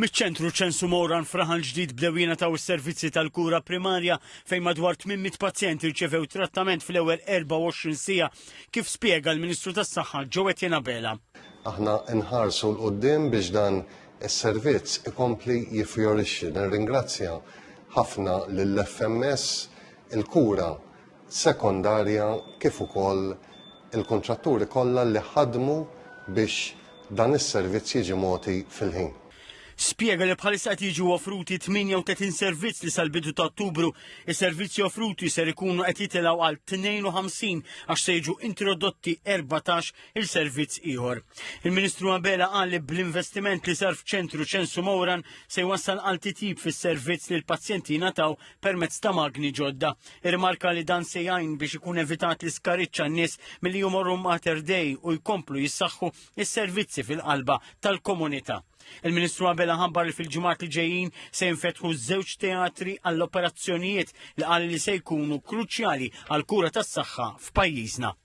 Miċ-ċentru ċensu Mowran Fraħan ġdid bdewwina taw is-servizzi tal-kura primarja fejn madwar 800 pazjenti rċevew trattament fl-ewwel 24 siegħa kif spjega l-Ministru tas-Saħħa Ġewett Bela. Aħna nħarsu l-qudiem biex dan is-servizz ikompli jiffjorixxi. Nirringrazzja ħafna lill-FMS, il-kura sekondarja kif ukoll il-kontratturi kollha li ħadmu biex dan is-servizz jiġi mogħti fil-ħin. Spjega li bħalissa qed jiġu offruti 38 servizz li sal-bidu ta' Ottubru. Is-servizzi offruti ser ikunu qed jitilgħu għal 52 għax se jiġu introdotti 14 il-servizz ieħor. Il-Ministru Bela qal li bl-investiment li sar f'ċentru ċensu Mowran se jwassal għal titjib fis-servizz li l-pazjenti jingħataw permezz ta' magni ġodda. Irrimarka li dan se jgħin biex ikun evitat l-iskariċċa n-nies milli jmorru Mater Dei u jkomplu jissaħħu is-servizzi fil-qalba tal-komunità. Il-Ministru Bela ħabbar li fil-ġimgħat li ġejjin se jinfetħu żewġ teatri għall-operazzjonijiet li qal li se jkunu kruċjali għall kura tas-saħħa f'pajjiżna.